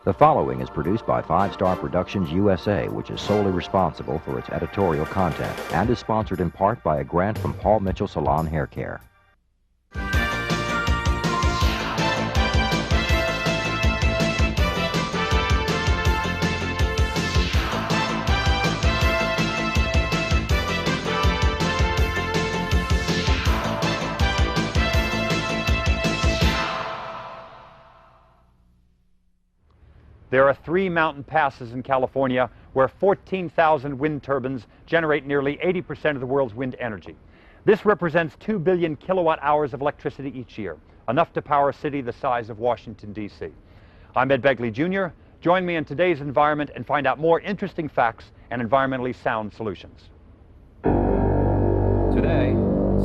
The following is produced by 5 Star Productions USA, which is solely responsible for its editorial content and is sponsored in part by a grant from Paul Mitchell Salon Hair Care. There are 3 mountain passes in California where 14,000 wind turbines generate nearly 80% of the world's wind energy. This represents 2 billion kilowatt hours of electricity each year, enough to power a city the size of Washington, D.C. I'm Ed Begley, Jr. Join me in today's environment and find out more interesting facts and environmentally sound solutions. Today,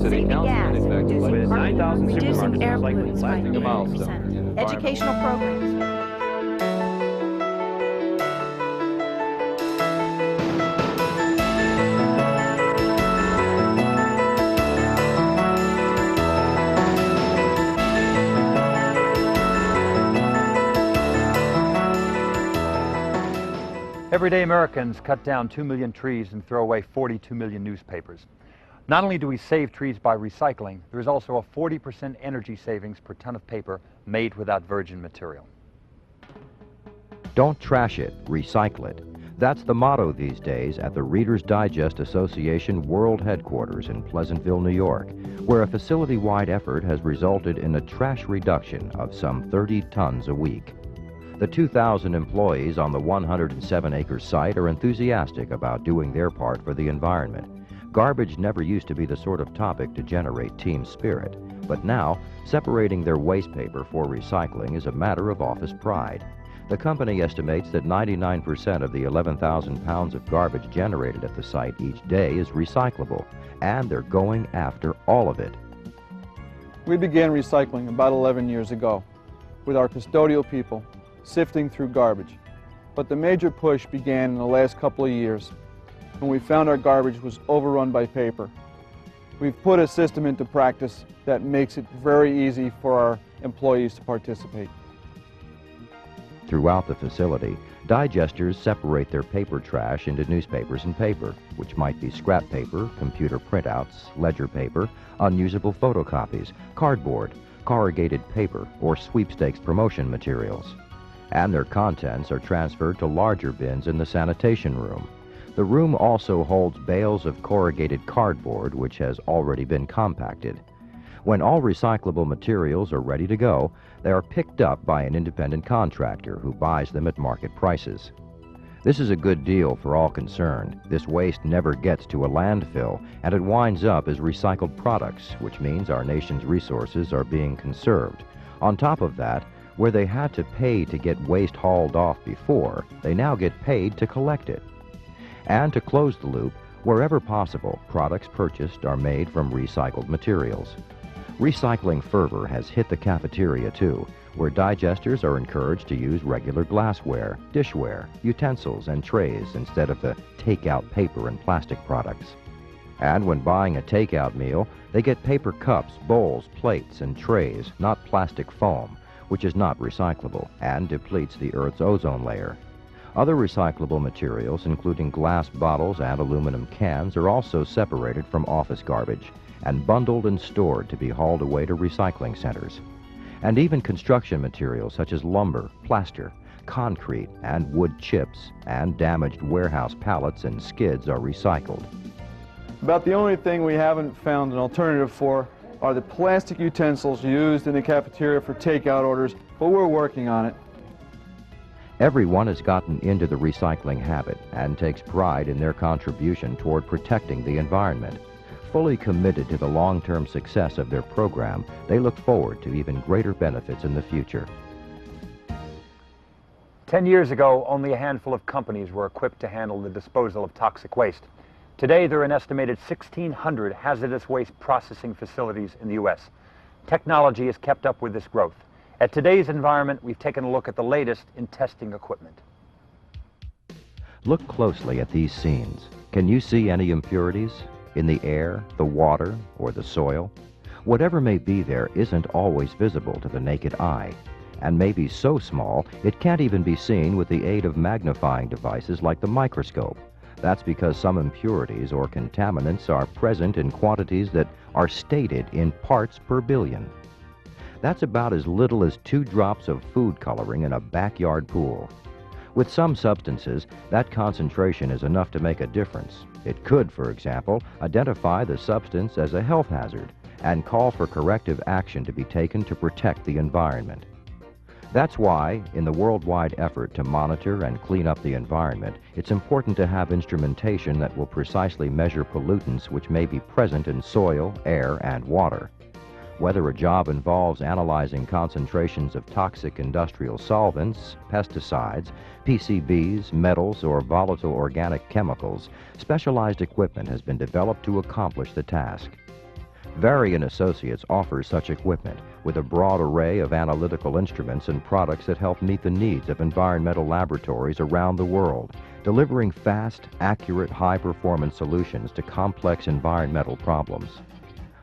City Council is with 9,000 reducing air supermarkets pollutants by recycling a milestone. 30%. Educational programs. Everyday Americans cut down 2 million trees and throw away 42 million newspapers. Not only do we save trees by recycling, there is also a 40% energy savings per ton of paper made without virgin material. Don't trash it, recycle it. That's the motto these days at the Reader's Digest Association World Headquarters in Pleasantville, New York, where a facility-wide effort has resulted in a trash reduction of some 30 tons a week. The 2,000 employees on the 107-acre site are enthusiastic about doing their part for the environment. Garbage never used to be the sort of topic to generate team spirit, but now separating their waste paper for recycling is a matter of office pride. The company estimates that 99% of the 11,000 pounds of garbage generated at the site each day is recyclable, and they're going after all of it. We began recycling about 11 years ago with our custodial people sifting through garbage. But the major push began in the last couple of years when we found our garbage was overrun by paper. We've put a system into practice that makes it very easy for our employees to participate. Throughout the facility, digesters separate their paper trash into newspapers and paper, which might be scrap paper, computer printouts, ledger paper, unusable photocopies, cardboard, corrugated paper, or sweepstakes promotion materials. And their contents are transferred to larger bins in the sanitation room. The room also holds bales of corrugated cardboard, which has already been compacted. When all recyclable materials are ready to go, they are picked up by an independent contractor who buys them at market prices. This is a good deal for all concerned. This waste never gets to a landfill, and it winds up as recycled products, which means our nation's resources are being conserved. On top of that, where they had to pay to get waste hauled off before, they now get paid to collect it. And to close the loop, wherever possible, products purchased are made from recycled materials. Recycling fervor has hit the cafeteria too, where digesters are encouraged to use regular glassware, dishware, utensils, and trays instead of the takeout paper and plastic products. And when buying a takeout meal, they get paper cups, bowls, plates, and trays, not plastic foam, which is not recyclable and depletes the Earth's ozone layer. Other recyclable materials, including glass bottles and aluminum cans, are also separated from office garbage and bundled and stored to be hauled away to recycling centers. And even construction materials such as lumber, plaster, concrete, and wood chips, and damaged warehouse pallets and skids are recycled. About the only thing we haven't found an alternative for are the plastic utensils used in the cafeteria for takeout orders, but we're working on it. Everyone has gotten into the recycling habit and takes pride in their contribution toward protecting the environment. Fully committed to the long-term success of their program, they look forward to even greater benefits in the future. 10 years ago, only a handful of companies were equipped to handle the disposal of toxic waste. Today, there are an estimated 1,600 hazardous waste processing facilities in the U.S. Technology has kept up with this growth. At today's environment, we've taken a look at the latest in testing equipment. Look closely at these scenes. Can you see any impurities in the air, the water, or the soil? Whatever may be there isn't always visible to the naked eye, and may be so small it can't even be seen with the aid of magnifying devices like the microscope. That's because some impurities or contaminants are present in quantities that are stated in parts per billion. That's about as little as 2 drops of food coloring in a backyard pool. With some substances, that concentration is enough to make a difference. It could, for example, identify the substance as a health hazard and call for corrective action to be taken to protect the environment. That's why, in the worldwide effort to monitor and clean up the environment, it's important to have instrumentation that will precisely measure pollutants which may be present in soil, air, and water. Whether a job involves analyzing concentrations of toxic industrial solvents, pesticides, PCBs, metals, or volatile organic chemicals, specialized equipment has been developed to accomplish the task. Varian Associates offers such equipment with a broad array of analytical instruments and products that help meet the needs of environmental laboratories around the world, delivering fast, accurate, high-performance solutions to complex environmental problems.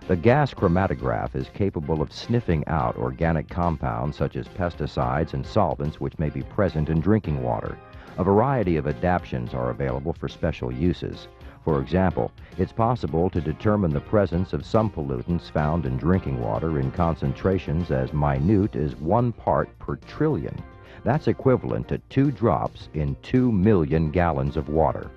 The gas chromatograph is capable of sniffing out organic compounds such as pesticides and solvents which may be present in drinking water. A variety of adaptations are available for special uses. For example, it's possible to determine the presence of some pollutants found in drinking water in concentrations as minute as 1 part per trillion. That's equivalent to 2 drops in 2 million gallons of water.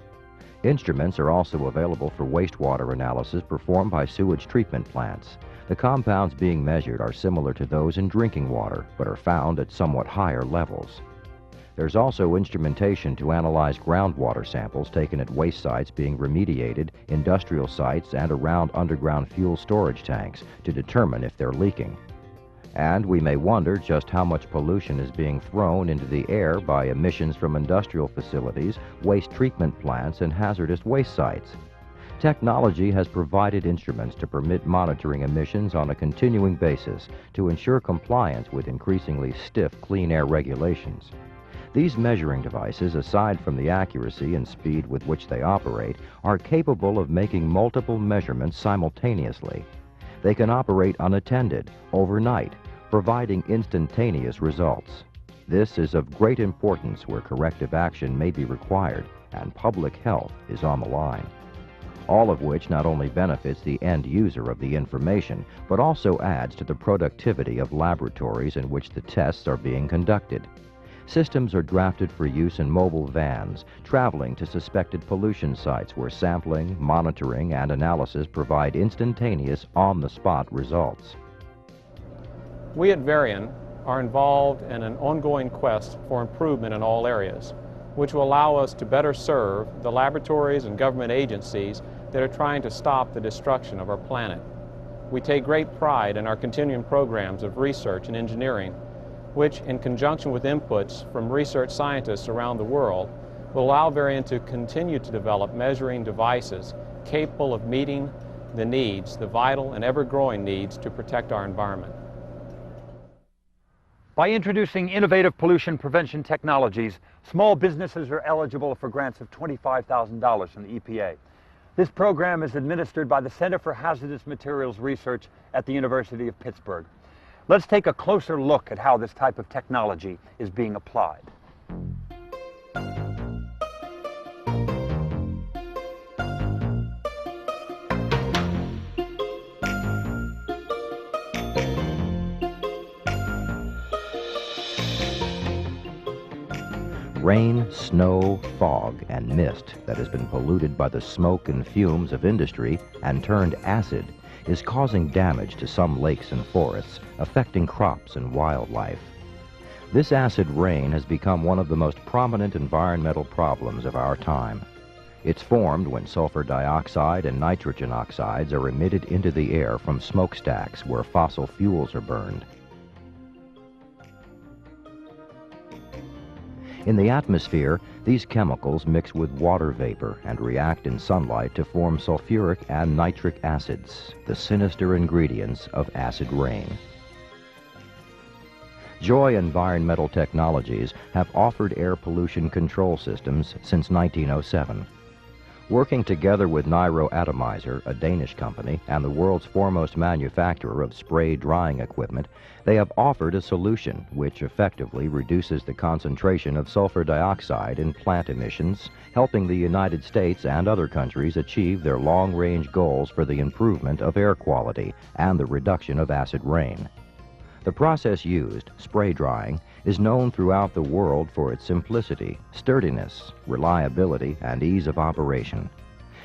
Instruments are also available for wastewater analysis performed by sewage treatment plants. The compounds being measured are similar to those in drinking water, but are found at somewhat higher levels. There's also instrumentation to analyze groundwater samples taken at waste sites being remediated, industrial sites, and around underground fuel storage tanks to determine if they're leaking. And we may wonder just how much pollution is being thrown into the air by emissions from industrial facilities, waste treatment plants, and hazardous waste sites. Technology has provided instruments to permit monitoring emissions on a continuing basis to ensure compliance with increasingly stiff clean air regulations. These measuring devices, aside from the accuracy and speed with which they operate, are capable of making multiple measurements simultaneously. They can operate unattended, overnight, providing instantaneous results. This is of great importance where corrective action may be required and public health is on the line. All of which not only benefits the end user of the information, but also adds to the productivity of laboratories in which the tests are being conducted. Systems are drafted for use in mobile vans, traveling to suspected pollution sites where sampling, monitoring, and analysis provide instantaneous, on-the-spot results. We at Varian are involved in an ongoing quest for improvement in all areas, which will allow us to better serve the laboratories and government agencies that are trying to stop the destruction of our planet. We take great pride in our continuing programs of research and engineering, which, in conjunction with inputs from research scientists around the world, will allow Varian to continue to develop measuring devices capable of meeting the needs, the vital and ever-growing needs to protect our environment. By introducing innovative pollution prevention technologies, small businesses are eligible for grants of $25,000 from the EPA. This program is administered by the Center for Hazardous Materials Research at the University of Pittsburgh. Let's take a closer look at how this type of technology is being applied. Rain, snow, fog, and mist that has been polluted by the smoke and fumes of industry and turned acid is causing damage to some lakes and forests, affecting crops and wildlife. This acid rain has become one of the most prominent environmental problems of our time. It's formed when sulfur dioxide and nitrogen oxides are emitted into the air from smokestacks where fossil fuels are burned. In the atmosphere, these chemicals mix with water vapor and react in sunlight to form sulfuric and nitric acids, the sinister ingredients of acid rain. Joy Environmental Technologies have offered air pollution control systems since 1907. Working together with Nyro Atomizer, a Danish company, and the world's foremost manufacturer of spray drying equipment, they have offered a solution which effectively reduces the concentration of sulfur dioxide in plant emissions, helping the United States and other countries achieve their long-range goals for the improvement of air quality and the reduction of acid rain. The process used, spray drying, is known throughout the world for its simplicity, sturdiness, reliability, and ease of operation.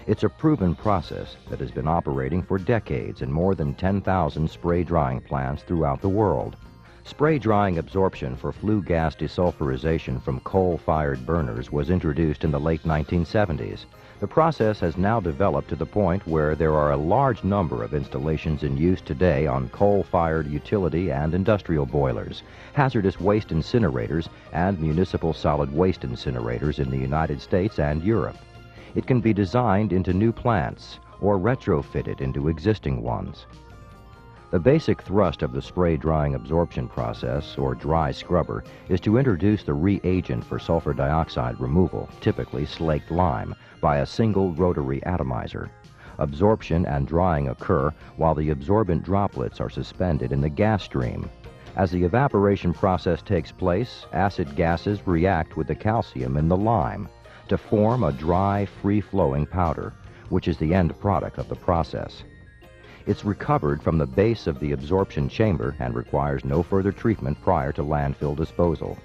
It's a proven process that has been operating for decades in more than 10,000 spray drying plants throughout the world. Spray drying absorption for flue gas desulfurization from coal-fired burners was introduced in the late 1970s. The process has now developed to the point where there are a large number of installations in use today on coal-fired utility and industrial boilers, hazardous waste incinerators, and municipal solid waste incinerators in the United States and Europe. It can be designed into new plants or retrofitted into existing ones. The basic thrust of the spray drying absorption process, or dry scrubber, is to introduce the reagent for sulfur dioxide removal, typically slaked lime, by a single rotary atomizer. Absorption and drying occur while the absorbent droplets are suspended in the gas stream. As the evaporation process takes place, acid gases react with the calcium in the lime to form a dry, free-flowing powder, which is the end product of the process. It's recovered from the base of the absorption chamber and requires no further treatment prior to landfill disposal.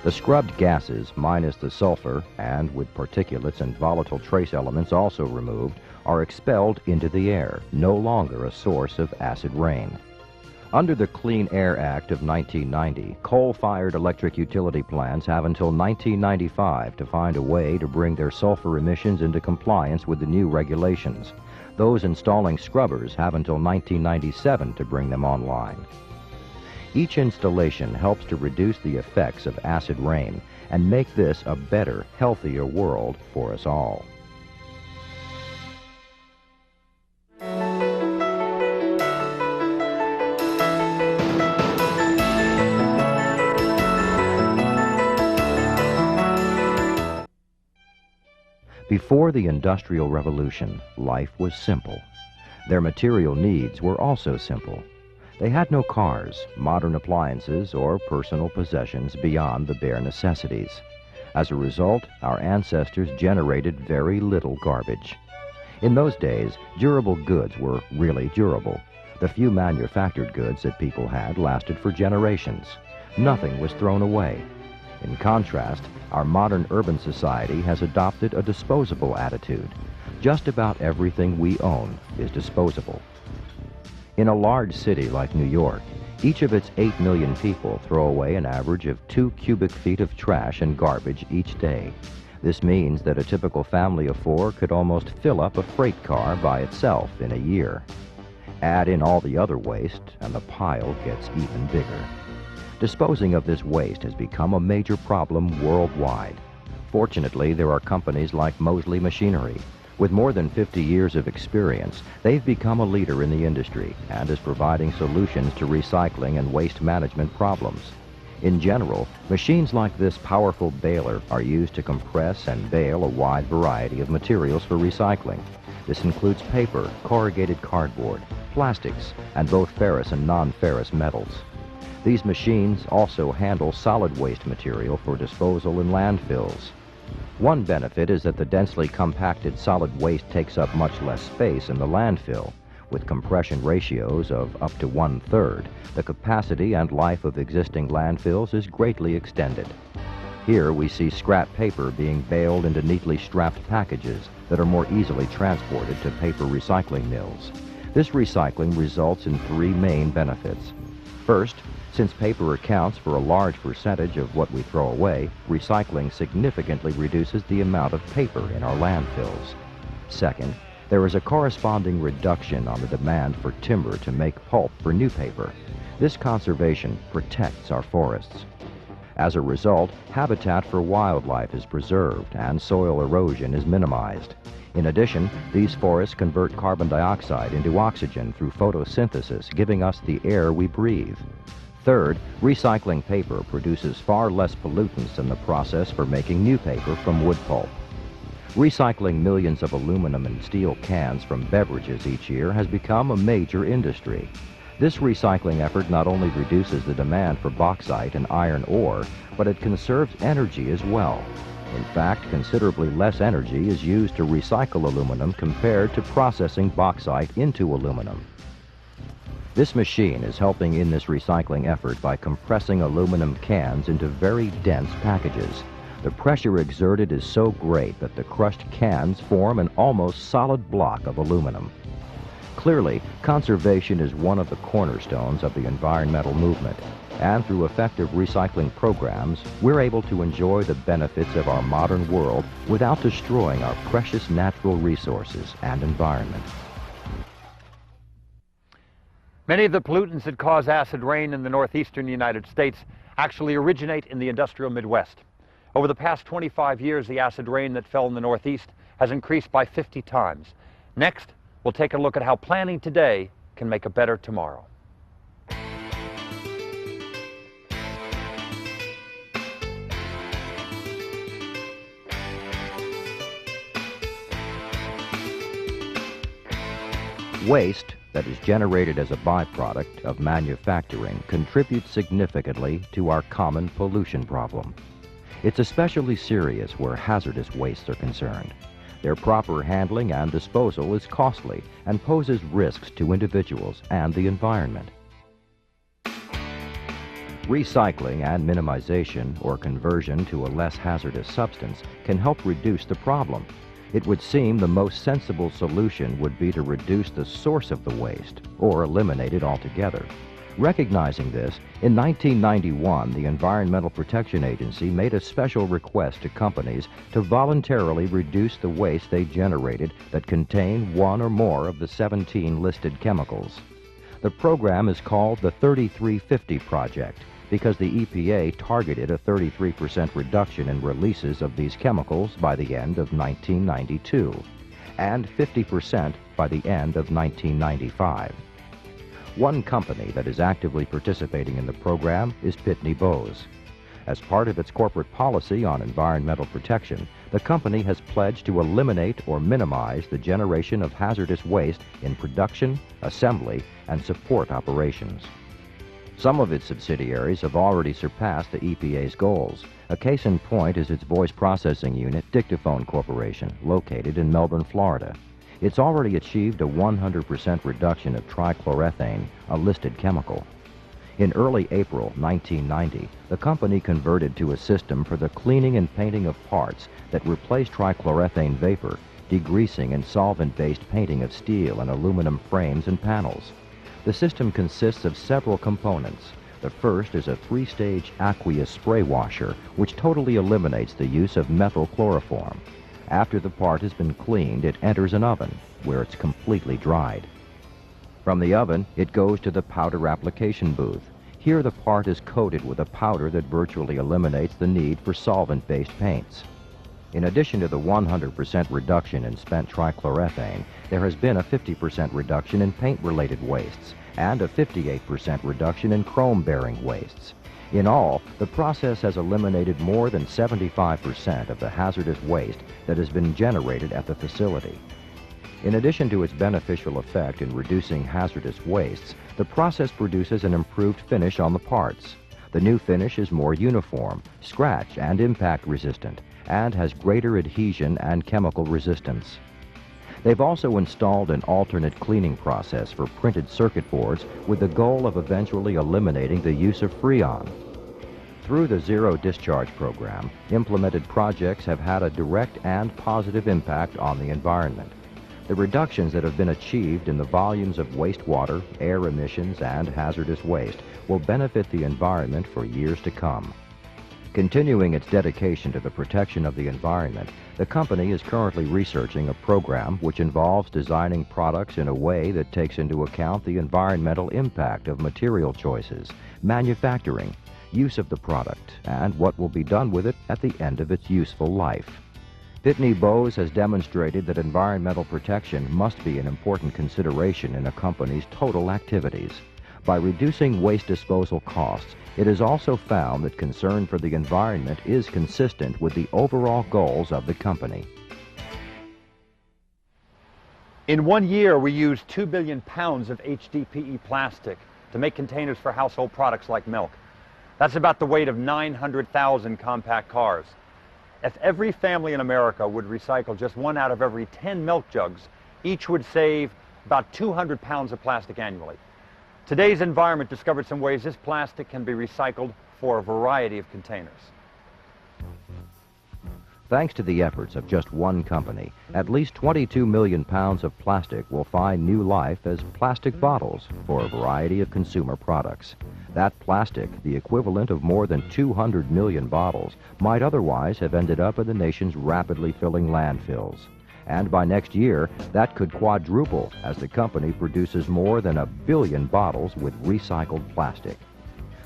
The scrubbed gases, minus the sulfur, and with particulates and volatile trace elements also removed, are expelled into the air, no longer a source of acid rain. Under the Clean Air Act of 1990, coal-fired electric utility plants have until 1995 to find a way to bring their sulfur emissions into compliance with the new regulations. Those installing scrubbers have until 1997 to bring them online. Each installation helps to reduce the effects of acid rain and make this a better, healthier world for us all. Before the Industrial Revolution, life was simple. Their material needs were also simple. They had no cars, modern appliances, or personal possessions beyond the bare necessities. As a result, our ancestors generated very little garbage. In those days, durable goods were really durable. The few manufactured goods that people had lasted for generations. Nothing was thrown away. In contrast, our modern urban society has adopted a disposable attitude. Just about everything we own is disposable. In a large city like New York, each of its 8 million people throw away an average of 2 cubic feet of trash and garbage each day. This means that a typical family of 4 could almost fill up a freight car by itself in a year. Add in all the other waste, and the pile gets even bigger. Disposing of this waste has become a major problem worldwide. Fortunately, there are companies like Mosley Machinery. With more than 50 years of experience, they've become a leader in the industry and is providing solutions to recycling and waste management problems. In general, machines like this powerful baler are used to compress and bale a wide variety of materials for recycling. This includes paper, corrugated cardboard, plastics, and both ferrous and non-ferrous metals. These machines also handle solid waste material for disposal in landfills. One benefit is that the densely compacted solid waste takes up much less space in the landfill. With compression ratios of up to 1/3, the capacity and life of existing landfills is greatly extended. Here we see scrap paper being baled into neatly strapped packages that are more easily transported to paper recycling mills. This recycling results in 3 main benefits. First, since paper accounts for a large percentage of what we throw away, recycling significantly reduces the amount of paper in our landfills. Second, there is a corresponding reduction on the demand for timber to make pulp for new paper. This conservation protects our forests. As a result, habitat for wildlife is preserved and soil erosion is minimized. In addition, these forests convert carbon dioxide into oxygen through photosynthesis, giving us the air we breathe. Third, recycling paper produces far less pollutants than the process for making new paper from wood pulp. Recycling millions of aluminum and steel cans from beverages each year has become a major industry. This recycling effort not only reduces the demand for bauxite and iron ore, but it conserves energy as well. In fact, considerably less energy is used to recycle aluminum compared to processing bauxite into aluminum. This machine is helping in this recycling effort by compressing aluminum cans into very dense packages. The pressure exerted is so great that the crushed cans form an almost solid block of aluminum. Clearly, conservation is one of the cornerstones of the environmental movement, and through effective recycling programs, we're able to enjoy the benefits of our modern world without destroying our precious natural resources and environment. Many of the pollutants that cause acid rain in the northeastern United States actually originate in the industrial Midwest. Over the past 25 years, the acid rain that fell in the Northeast has increased by 50 times. Next, we'll take a look at how planning today can make a better tomorrow. Waste that is generated as a byproduct of manufacturing contributes significantly to our common pollution problem. It's especially serious where hazardous wastes are concerned. Their proper handling and disposal is costly and poses risks to individuals and the environment. Recycling and minimization or conversion to a less hazardous substance can help reduce the problem. It would seem the most sensible solution would be to reduce the source of the waste or eliminate it altogether. Recognizing this, in 1991, the Environmental Protection Agency made a special request to companies to voluntarily reduce the waste they generated that contained one or more of the 17 listed chemicals. The program is called the 3350 Project because the EPA targeted a 33% reduction in releases of these chemicals by the end of 1992 and 50% by the end of 1995. One company that is actively participating in the program is Pitney Bowes. As part of its corporate policy on environmental protection, the company has pledged to eliminate or minimize the generation of hazardous waste in production, assembly, and support operations. Some of its subsidiaries have already surpassed the EPA's goals. A case in point is its voice processing unit, Dictaphone Corporation, located in Melbourne, Florida. It's already achieved a 100% reduction of trichloroethane, a listed chemical. In early April 1990, the company converted to a system for the cleaning and painting of parts that replaced trichloroethane vapor, degreasing and solvent-based painting of steel and aluminum frames and panels. The system consists of several components. The first is a 3-stage aqueous spray washer, which totally eliminates the use of methyl chloroform. After the part has been cleaned, it enters an oven, where it's completely dried. From the oven, it goes to the powder application booth. Here the part is coated with a powder that virtually eliminates the need for solvent-based paints. In addition to the 100% reduction in spent trichloroethane, there has been a 50% reduction in paint-related wastes and a 58% reduction in chrome-bearing wastes. In all, the process has eliminated more than 75% of the hazardous waste that has been generated at the facility. In addition to its beneficial effect in reducing hazardous wastes, the process produces an improved finish on the parts. The new finish is more uniform, scratch and impact resistant, and has greater adhesion and chemical resistance. They've also installed an alternate cleaning process for printed circuit boards with the goal of eventually eliminating the use of Freon. Through the Zero Discharge program, implemented projects have had a direct and positive impact on the environment. The reductions that have been achieved in the volumes of wastewater, air emissions, and hazardous waste will benefit the environment for years to come. Continuing its dedication to the protection of the environment, the company is currently researching a program which involves designing products in a way that takes into account the environmental impact of material choices, manufacturing, use of the product, and what will be done with it at the end of its useful life. Pitney Bowes has demonstrated that environmental protection must be an important consideration in a company's total activities. By reducing waste disposal costs, it is also found that concern for the environment is consistent with the overall goals of the company. In 1 year, we used 2 billion pounds of HDPE plastic to make containers for household products like milk. That's about the weight of 900,000 compact cars. If every family in America would recycle just 1 out of every 10 milk jugs, each would save about 200 pounds of plastic annually. Today's environment discovered some ways this plastic can be recycled for a variety of containers. Thanks to the efforts of just one company, at least 22 million pounds of plastic will find new life as plastic bottles for a variety of consumer products. That plastic, the equivalent of more than 200 million bottles, might otherwise have ended up in the nation's rapidly filling landfills. And by next year, that could quadruple as the company produces more than 1 billion bottles with recycled plastic.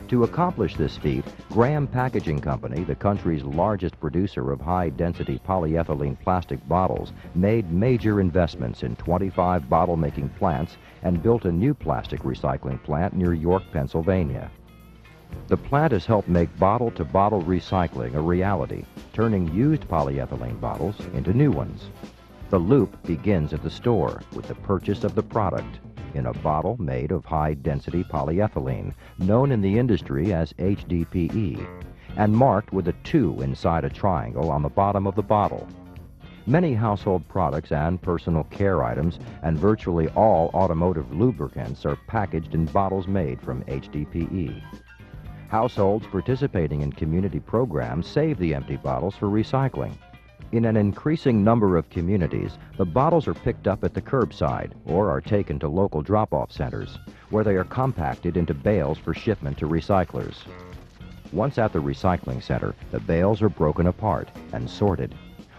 To accomplish this feat, Graham Packaging Company, the country's largest producer of high-density polyethylene plastic bottles, made major investments in 25 bottle-making plants and built a new plastic recycling plant near York, Pennsylvania. The plant has helped make bottle-to-bottle recycling a reality, turning used polyethylene bottles into new ones. The loop begins at the store with the purchase of the product in a bottle made of high-density polyethylene, known in the industry as HDPE, and marked with a 2 inside a triangle on the bottom of the bottle. Many household products and personal care items and virtually all automotive lubricants are packaged in bottles made from HDPE. Households participating in community programs save the empty bottles for recycling. In an increasing number of communities, the bottles are picked up at the curbside or are taken to local drop-off centers, where they are compacted into bales for shipment to recyclers. Once at the recycling center, the bales are broken apart and sorted.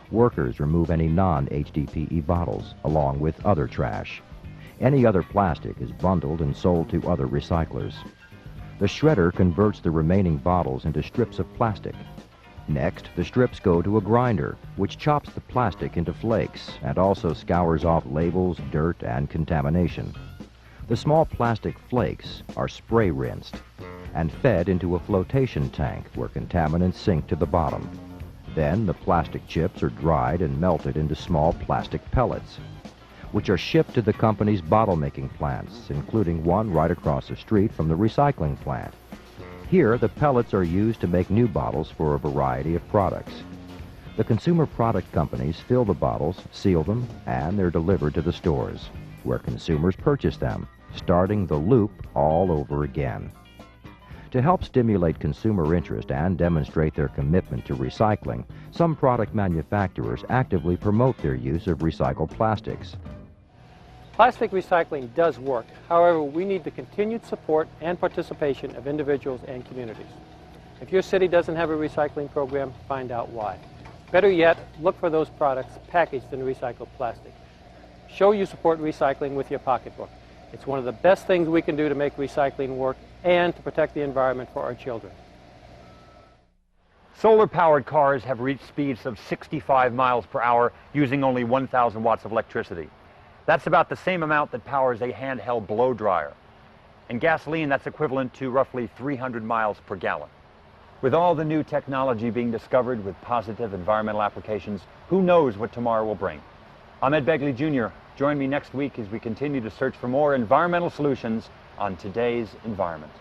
Workers remove any non-HDPE bottles, along with other trash. Any other plastic is bundled and sold to other recyclers. The shredder converts the remaining bottles into strips of plastic. Next, the strips go to a grinder, which chops the plastic into flakes and also scours off labels, dirt, and contamination. The small plastic flakes are spray rinsed and fed into a flotation tank where contaminants sink to the bottom. Then the plastic chips are dried and melted into small plastic pellets, which are shipped to the company's bottle-making plants, including one right across the street from the recycling plant. Here, the pellets are used to make new bottles for a variety of products. The consumer product companies fill the bottles, seal them, and they're delivered to the stores, where consumers purchase them, starting the loop all over again. To help stimulate consumer interest and demonstrate their commitment to recycling, some product manufacturers actively promote their use of recycled plastics. Plastic recycling does work. However, we need the continued support and participation of individuals and communities. If your city doesn't have a recycling program, find out why. Better yet, look for those products packaged in recycled plastic. Show you support recycling with your pocketbook. It's one of the best things we can do to make recycling work and to protect the environment for our children. Solar-powered cars have reached speeds of 65 miles per hour using only 1,000 watts of electricity. That's about the same amount that powers a handheld blow dryer. In gasoline, that's equivalent to roughly 300 miles per gallon. With all the new technology being discovered with positive environmental applications, who knows what tomorrow will bring? I'm Ed Begley Jr. Join me next week as we continue to search for more environmental solutions on today's environment.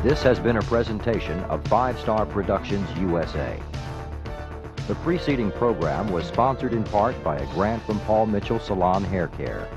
This has been a presentation of 5 Star Productions USA. The preceding program was sponsored in part by a grant from Paul Mitchell Salon Hair Care.